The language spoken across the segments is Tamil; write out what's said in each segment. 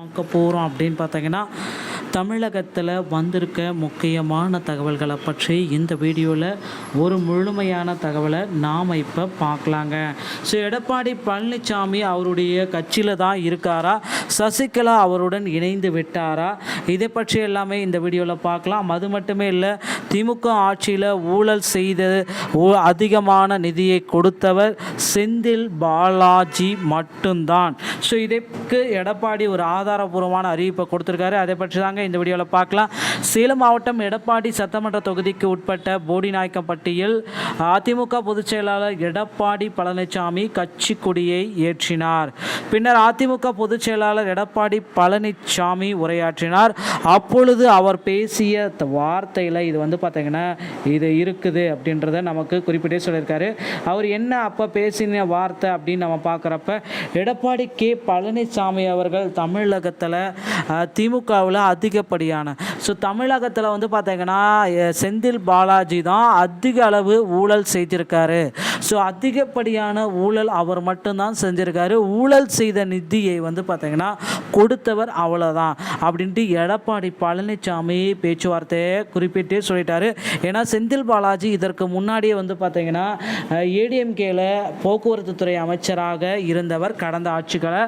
பார்க்க போகிறோம் அப்படின்னு பார்த்தீங்கன்னா, தமிழகத்தில் வந்திருக்க முக்கியமான தகவல்களை பற்றி இந்த வீடியோவில் ஒரு முழுமையான தகவலை நாம் இப்போ பார்க்கலாங்க. ஸோ எடப்பாடி பழனிசாமி அவருடைய கட்சியில் தான் இருக்காரா, சசிகலா அவருடன் இணைந்து விட்டாரா, இதை பற்றி எல்லாமே இந்த வீடியோவில் பார்க்கலாம். அது மட்டுமே இல்லை, திமுக ஆட்சியில் ஊழல் செய்த அதிகமான நிதியை கொடுத்தவர் செந்தில் பாலாஜி மட்டும்தான். ஸோ இதற்கு எடப்பாடி ஒரு ஆதாரபூர்வமான அறிவிப்பை கொடுத்துருக்காரு. அதை பற்றி தாங்க இந்த வீடியோவில் பார்க்கலாம். சேலம் மாவட்டம் எடப்பாடி சட்டமன்ற தொகுதிக்கு உட்பட்ட போடிநாயக்கம்பட்டியில் அதிமுக பொதுச் செயலாளர் எடப்பாடி பழனிசாமி கட்சி கொடியை ஏற்றினார். பின்னர் அதிமுக பொதுச் செயலாளர் எடப்பாடி பழனிசாமி உரையாற்றினார். அப்பொழுது அவர் பேசிய வார்த்தையில் இது பார்த்தீங்கன்னா இது இருக்குது அப்படின்றத நமக்கு குறிப்பிட்டே சொல்லியிருக்காரு. அவர் என்ன அப்போ பேசின வார்த்தை அப்படின்னு நம்ம பார்க்குறப்ப, எடப்பாடி பழனிசாமி அவர்கள் தமிழகத்தில் திமுகவில் அதிகப்படியான தமிழகத்தில் பார்த்தீங்கன்னா செந்தில் பாலாஜி தான் அதிக அளவு ஊழல் செய்திருக்காரு. அதிகப்படியான ஊழல் அவர் மட்டும்தான் செஞ்சிருக்காரு. ஊழல் செய்த நிதியை பார்த்தீங்கன்னா கொடுத்தவர் அவ்வளோதான் அப்படின்ட்டு எடப்பாடி பழனிசாமி பேச்சுவார்த்தையை குறிப்பிட்டே சொல்லிட்டாரு. ஏன்னா செந்தில் பாலாஜி இதற்கு முன்னாடியே பார்த்தீங்கன்னா ஏடிஎம்கேல போக்குவரத்து துறை அமைச்சராக இருந்தவர் கடந்த ஆட்சிகளை.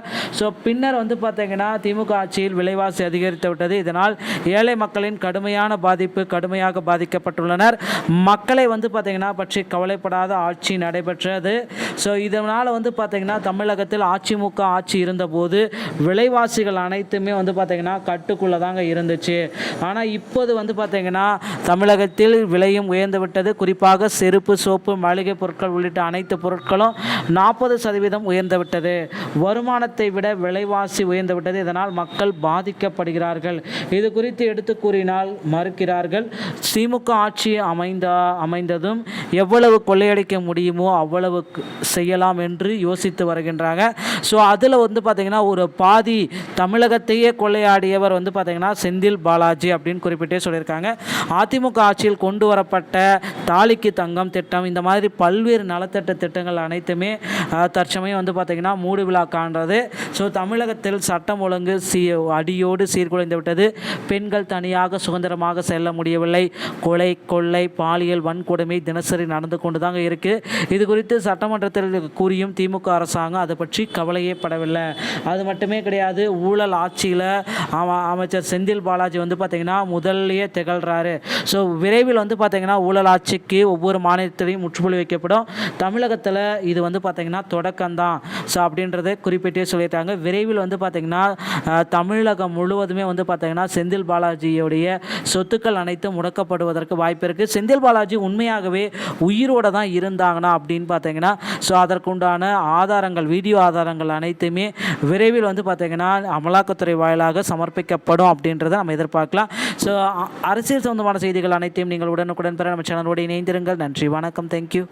பின்னர் பார்த்தீங்கன்னா திமுக ஆட்சியில் விலைவாசி அதிகரித்து விட்டது. இதனால் ஏழை மக்களின் கடுமையாக பாதிக்கப்பட்டுள்ளனர். மக்களை பார்த்தீங்கன்னா பற்றி கவலைப்படாத ஆட்சி நடைபெற்றது. இதனால் பார்த்தீங்கன்னா தமிழகத்தில் அதிமுக ஆட்சி இருந்தபோது விலைவாசிகள் அனைத்துமே பார்த்தீங்கன்னா கட்டுக்குள்ளே தாங்க இருந்துச்சு. ஆனால் இப்போது பார்த்தீங்கன்னா தமிழகத்தில் விலையும் உயர்ந்து விட்டது. குறிப்பாக செருப்பு, சோப்பு, மளிகை பொருட்கள் உள்ளிட்ட அனைத்து பொருட்களும் 40% உயர்ந்து விட்டது. வருமானத்தை விட விலைவாசி உயர்ந்து விட்டது. இதனால் மக்கள் பாதிக்கப்படுகிறார்கள். இது குறித்து எடுத்து கூறினால் மறுக்கிறார்கள். திமுக ஆட்சி அமைந்ததும் எவ்வளவு கொள்ளையடிக்க முடியுமோ அவ்வளவு செய்யலாம் என்று யோசித்து வருகின்றாங்க. அதில் பார்த்தீங்கன்னா ஒரு பாதி தமிழகத்தையே கொள்ளையாடியவர் பார்த்தீங்கன்னா செந்தில் பாலாஜி அப்படின்னு குறிப்பிட்டே சொல்லியிருக்காங்க. அதிமுக ஆட்சியில் கொண்டு வரப்பட்ட தாலிக்கு தங்கம் திட்டம், இந்த மாதிரி பல்வேறு நலத்திட்ட திட்டங்கள் அனைத்துமே தற்சமயம் பார்த்தீங்கன்னா மூடு விழா காண்றது. தமிழகத்தில் சட்டம் ஒழுங்கு அடியோடு சீர்குலைந்து விட்டது. பெண்கள் தனியாக சுதந்திரமாக செல்ல முடியவில்லை. கொலை, கொள்ளை, பாலியல் வன்கொடுமை தினசரி நடந்து கொண்டு தாங்க இருக்குது. இது குறித்து சட்டமன்றத்தில் கூறியும் திமுக அரசாங்கம் அதை பற்றி கவலையே படவில்லை. அது மட்டுமே கிடையாது, ஊழல் ஆட்சியில் அமைச்சர் செந்தில் பாலாஜி பார்த்தீங்கன்னா முதல்லையே திகழ்கிறாரு. விரைவில் பார்த்தீங்கன்னா ஊழல் ஆட்சிக்கு ஒவ்வொரு மாநிலத்திலையும் முற்றுப்புள்ளி வைக்கப்படும். தமிழகத்தில் இது பார்த்தீங்கன்னா தொடக்கம்தான் அப்படின்றத குறிப்பிட்டே சொல்லிட்டாங்க. விரைவில் பார்த்தீங்கன்னா தமிழகம் முழுவதுமே பார்த்தீங்கன்னா செந்தில் பாலாஜியுடைய சொத்துக்கள் அனைத்தும் முடக்கப்படுவதற்கு வாய்ப்பு இருக்குது. செந்தில் பாலாஜி உண்மையாகவே உயிரோடு தான் இருந்தாங்கன்னா அப்படின்னு பார்த்தீங்கன்னா அதற்குண்டான ஆதாரங்கள், வீடியோ ஆதாரங்கள் அனைத்துமே விரைவில் பார்த்தீங்கன்னா அமலாக்கத்துறை வாயிலாக சமர்ப்பிக்கப்படும் அப்படின்றத நம்ம எதிர்பார்க்கலாம். அரசியல் சம்பந்தமான செய்திகள் அனைத்தையும் நீங்கள் உடனுக்குடன் பெற நம்ம சேனலோடு இணைந்திருங்கள். நன்றி, வணக்கம், தேங்க்யூ.